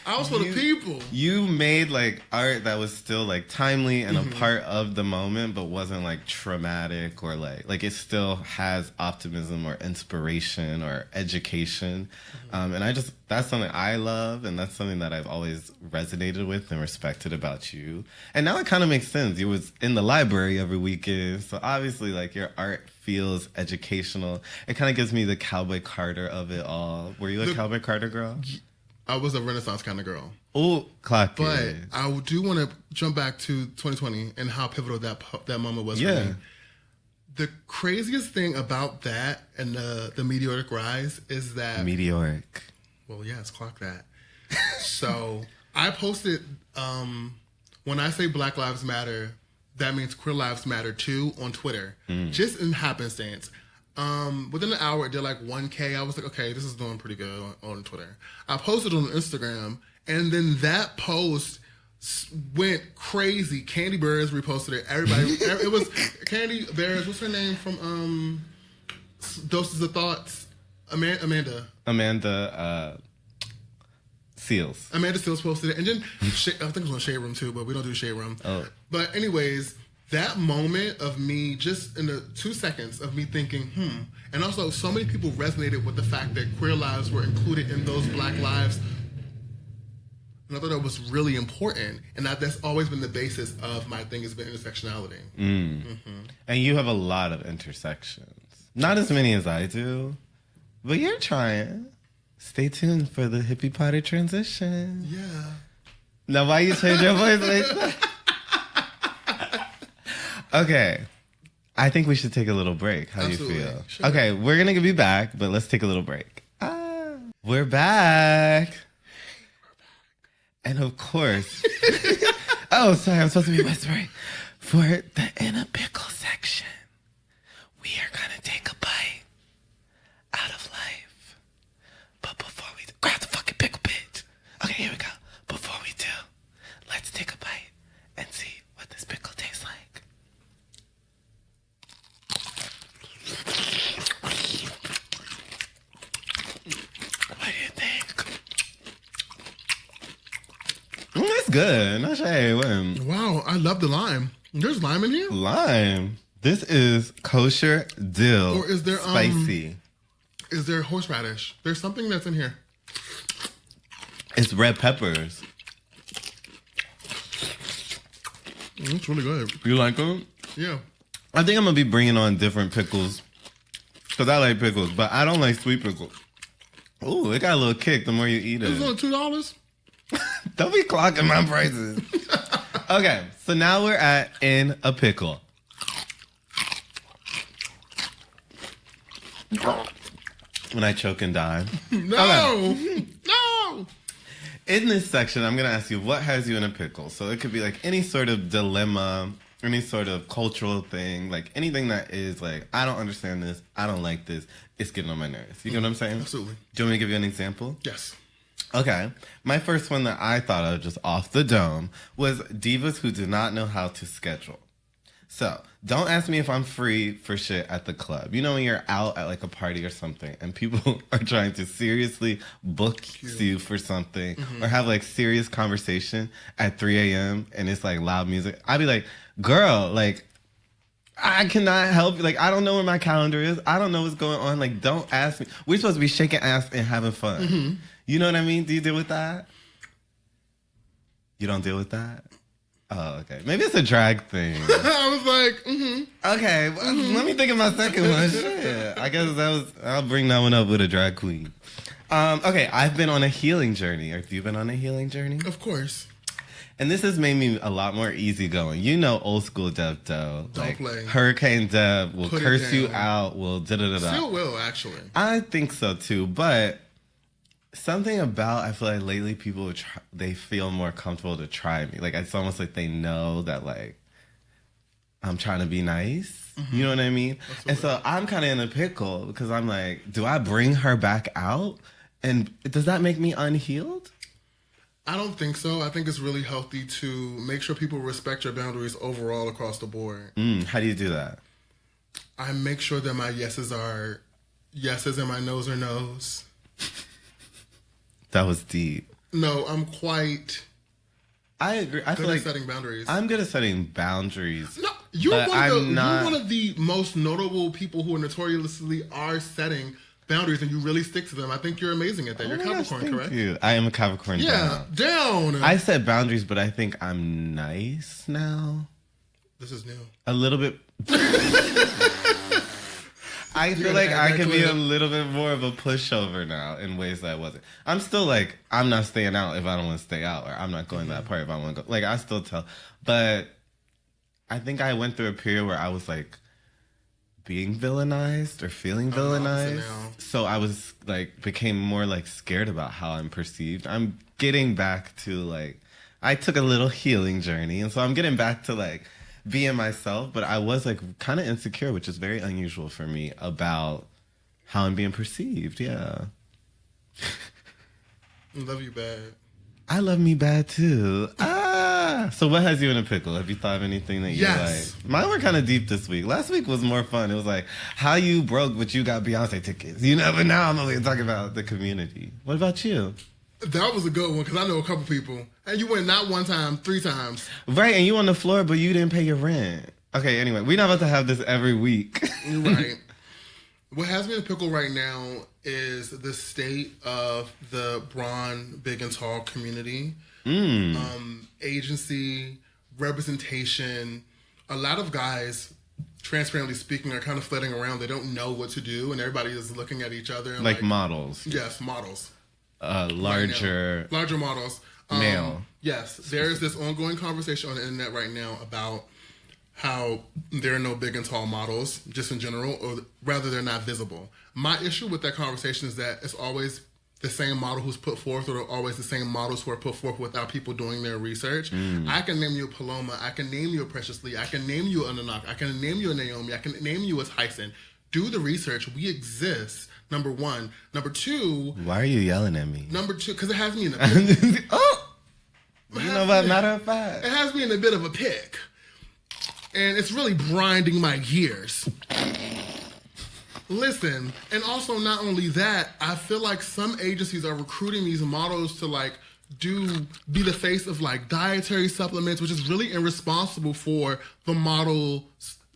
I was for the people. You made like art that was still like timely and a part of the moment, but wasn't like traumatic or like it still has optimism or inspiration or education. And that's something I love, and that's something that I've always resonated with and respected about you. And now it kind of makes sense. You was in the library every weekend, so obviously like your art feels educational. It kind of gives me the Cowboy Carter of it all. Were you a Cowboy Carter girl? I was a Renaissance kind of girl. Oh, clock But it. I do want to jump back to 2020 and how pivotal that moment was for me. The craziest thing about that and the meteoric rise is that... Meteoric. Well, yes, clock that. So I posted, when I say Black Lives Matter, that means Queer Lives Matter too on Twitter, just in happenstance. Within an hour, it did like 1K. I was like, okay, this is doing pretty good on Twitter. I posted on Instagram, and then that post went crazy. Candy Bears reposted it. Everybody, it was Candy Bears. What's her name from Doses of Thoughts? Amanda Seals. Amanda Seals posted it. And then, I think it was on Shade Room too, but we don't do Shade Room. Oh. But anyways, that moment of me, just in the 2 seconds of me thinking, and also so many people resonated with the fact that queer lives were included in those Black lives. And I thought that was really important. And that's always been the basis of my thing, has been intersectionality. And you have a lot of intersections. Not as many as I do, but you're trying. Stay tuned for the Hippy Potter transition. Yeah. Now, why you change your voice like that? Okay. I think we should take a little break. How Absolutely. do you feel? Sure. Okay, we're going to be back, but let's take a little break. We're back. And of course... oh, sorry, I'm supposed to be whispering. For the In a Pickle section, we are going to take a bite out of life. But before we... Grab the fucking pickle, bitch. Okay, here we go. Before we do, let's take a bite and see what this pickle tastes like. What do you think? It's good. No shade. Wow, I love the lime. There's lime in here? Lime. This is kosher dill. Or is there spicy? Is there horseradish? There's something that's in here. It's red peppers. It's really good. You like them? Yeah. I think I'm gonna be bringing on different pickles because I like pickles, but I don't like sweet pickles. Ooh, it got a little kick the more you eat it. It's only $2. Don't be clocking my prices. Okay, so now we're at In a Pickle. When I choke and die. No! Okay. No! In this section, I'm going to ask you, what has you in a pickle? So it could be like any sort of dilemma, any sort of cultural thing, like anything that is like, I don't understand this, I don't like this, it's getting on my nerves. You get what I'm saying? Absolutely. Do you want me to give you an example? Yes. Okay. My first one that I thought of just off the dome was divas who do not know how to schedule. So, don't ask me if I'm free for shit at the club. You know when you're out at like a party or something and people are trying to seriously book you for something or have like serious conversation at 3 a.m. and it's like loud music. I'd be like, girl, like, I cannot help you. Like, I don't know where my calendar is. I don't know what's going on. Like, don't ask me. We're supposed to be shaking ass and having fun. You know what I mean? Do you deal with that? You don't deal with that? Oh, okay. Maybe it's a drag thing. I was like, Okay, well, let me think of my second one. Shit. I guess I'll bring that one up with a drag queen. Okay, I've been on a healing journey. Have you been on a healing journey? Of course. And this has made me a lot more easygoing. You know, old school Deb Doe. Don't play. Hurricane Deb will Put it curse you down. out. Will da-da-da-da. Still will, actually. I think so too, but something about I feel like lately people they feel more comfortable to try me. Like it's almost like they know that like I'm trying to be nice. You know what I mean? Absolutely. And so I'm kind of in a pickle because I'm like, do I bring her back out? And does that make me unhealed? I don't think so. I think it's really healthy to make sure people respect your boundaries overall across the board. How do you do that? I make sure that my yeses are yeses and my no's are no's. That was deep. No, I'm quite... I agree. I feel like setting boundaries. I'm good at setting boundaries. No, you're one of the most notable people who notoriously are setting boundaries, and you really stick to them. I think you're amazing at that. You're Capricorn, correct? You. I am a Capricorn. Yeah, down. I set boundaries, but I think I'm nice now. This is new. A little bit. I feel like I can be a little bit more of a pushover now in ways that I wasn't. I'm still like, I'm not staying out if I don't want to stay out, or I'm not going to that party if I want to go. Like, I still tell. But I think I went through a period where I was like being villainized or feeling villainized. So I was like, became more like scared about how I'm perceived. I'm getting back to like, I took a little healing journey. And so I'm getting back to like, being myself, but I was like kind of insecure, which is very unusual for me, about how I'm being perceived. Yeah. I love you bad. I love me bad too. So what has you in a pickle? Have you thought of anything that you like? Mine were kind of deep this week. Last week was more fun. It was like how you broke, but you got Beyonce tickets. You know, but now I'm only talking about the community. What about you? That was a good one because I know a couple people. And you went not one time, 3 times. Right, and you on the floor, but you didn't pay your rent. Okay, anyway, we're not about to have this every week. Right. What has me in a pickle right now is the state of the Braun Big and Tall community. Agency, representation. A lot of guys, transparently speaking, are kind of flitting around. They don't know what to do, and everybody is looking at each other. And like models. Yes, models. Larger models. Male. Yes. There is this ongoing conversation on the internet right now about how there are no big and tall models, just in general, or rather they're not visible. My issue with that conversation is that it's always the same model who's put forth, or always the same models who are put forth without people doing their research. I can name you a Paloma. I can name you a Precious Lee. I can name you a Nanak. I can name you a Naomi. I can name you a Tyson. Do the research. We exist. Number one. Number two. Why are you yelling at me? Number two, because it has me in a pick. You know what? Matter of fact, it has me in a bit of a pick, and it's really grinding my gears. Listen, and also not only that, I feel like some agencies are recruiting these models to like be the face of like dietary supplements, which is really irresponsible for the model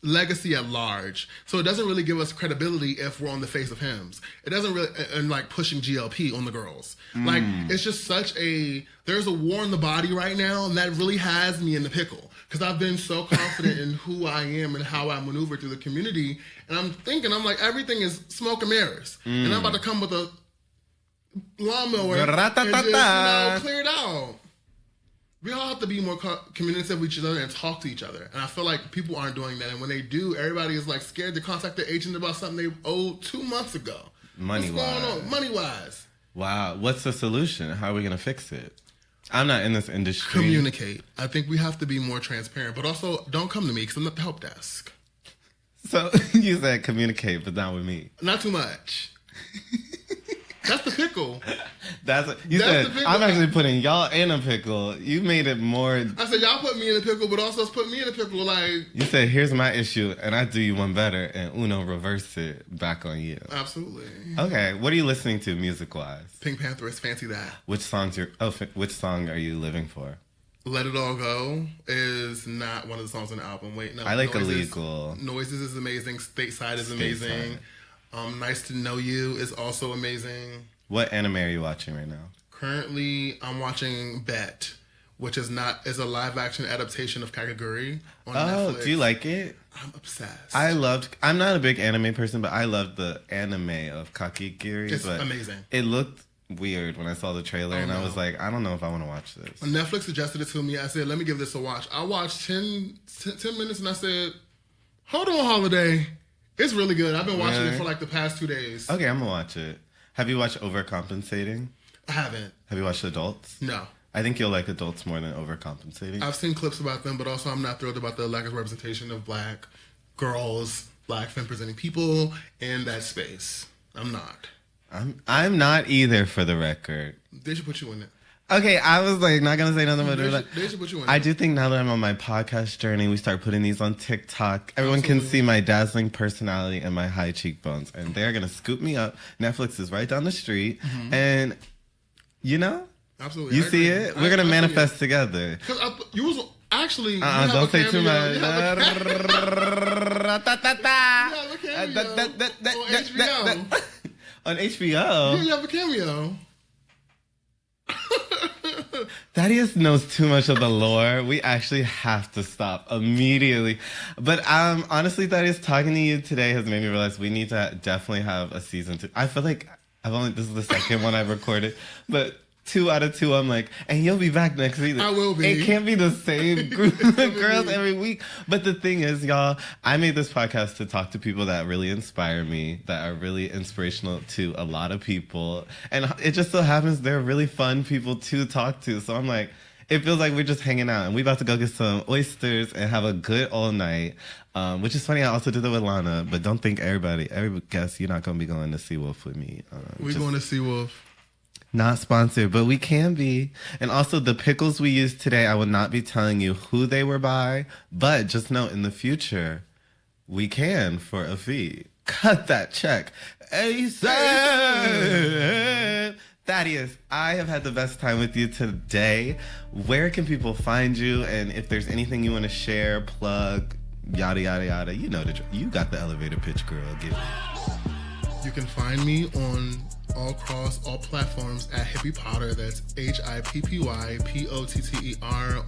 legacy at large. So it doesn't really give us credibility if we're on the face of hymns. It doesn't really, and like pushing GLP on the girls. Like, it's just there's a war in the body right now, and that really has me in the pickle. Because I've been so confident in who I am and how I maneuver through the community. And I'm like, everything is smoke and mirrors. And I'm about to come with a lawnmower and just, clear it out. We all have to be more communicative with each other and talk to each other. And I feel like people aren't doing that. And when they do, everybody is like scared to contact their agent about something they owed 2 months ago. What's going on? Money-wise. Wow. What's the solution? How are we going to fix it? I'm not in this industry. Communicate. I think we have to be more transparent. But also, don't come to me because I'm not the help desk. So you said communicate, but not with me. Not too much. That's the pickle. You said, I'm actually putting y'all in a pickle. You made it more. I said, y'all put me in a pickle, but also put me in a pickle. Like, you said, here's my issue, and I do you one better, and Uno reversed it back on you. Absolutely. Okay, what are you listening to music-wise? Pink Panther is Fancy That. Which song are you living for? Let It All Go is not one of the songs on the album. Wait, no. I like Illegal. Noises is amazing. Stateside is amazing. Nice to Know You is also amazing. What anime are you watching right now? Currently, I'm watching Bet, which is a live action adaptation of Kakaguri on Netflix. Netflix. Do you like it? I'm obsessed. I'm not a big anime person, but I loved the anime of Kakaguri. It's amazing. It looked weird when I saw the trailer, and I was like, I don't know if I want to watch this. When Netflix suggested it to me, I said, let me give this a watch. I watched 10 minutes, and I said, hold on, Holiday. It's really good. I've been watching it for like the past 2 days. Okay, I'm going to watch it. Have you watched Overcompensating? I haven't. Have you watched Adults? No. I think you'll like Adults more than Overcompensating. I've seen clips about them, but also I'm not thrilled about the lack of representation of black girls, black femme-presenting people in that space. I'm not. I'm not either, for the record. They should put you in it. Okay, I was like not gonna say nothing about They should put you in it. I do think now that I'm on my podcast journey, we start putting these on TikTok. Everyone can see my dazzling personality and my high cheekbones, and they're gonna scoop me up. Netflix is right down the street, and you know, absolutely, you see it. We're gonna manifest together. Because you was actually. Don't say too much. You have a cameo. On HBO. You have a cameo. Thaddeus knows too much of the lore. We actually have to stop immediately. But honestly, Thaddeus, talking to you today has made me realize we need to definitely have a season 2. I feel like this is the second one I've recorded, but 2 out of 2, I'm like, and you'll be back next week. I will be. It can't be the same group of girls every week. But the thing is, y'all, I made this podcast to talk to people that really inspire me, that are really inspirational to a lot of people. And it just so happens they're really fun people to talk to. So I'm like, it feels like we're just hanging out. And we about to go get some oysters and have a good all night. Which is funny, I also did that with Lana. But don't think every guest, you're not going to be going to Seawolf with me. We're going to Seawolf. Not sponsored, but we can be. And also, the pickles we used today, I will not be telling you who they were by, but just know in the future, we can for a fee. Cut that check. ASAP. Thaddeus, I have had the best time with you today. Where can people find you? And if there's anything you want to share, plug, yada, yada, yada, you know, you got the elevator pitch, girl. Give me. You can find me on across all platforms at Hippy Potter. That's HIPPYPOTTER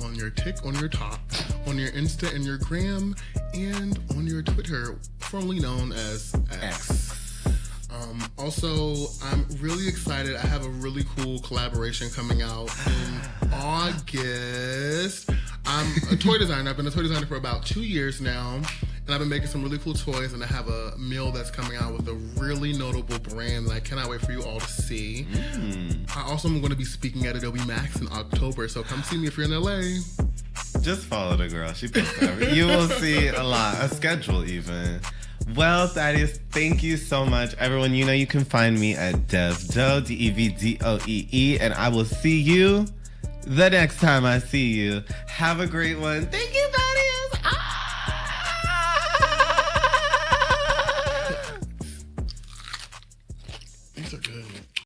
on your top, on your Insta and your Gram, and on your Twitter, formerly known as X. Also, I'm really excited. I have a really cool collaboration coming out in August. I'm a toy designer. I've been a toy designer for about 2 years now. And I've been making some really cool toys, and I have a meal that's coming out with a really notable brand that I cannot wait for you all to see. I also am going to be speaking at Adobe Max in October, so come see me if you're in LA. Just follow the girl. She picks everything. You will see a lot, a schedule even. Well, Thaddeus, thank you so much. Everyone, you know you can find me at DevDoe, DEVDOEE, and I will see you the next time I see you. Have a great one. Thank you.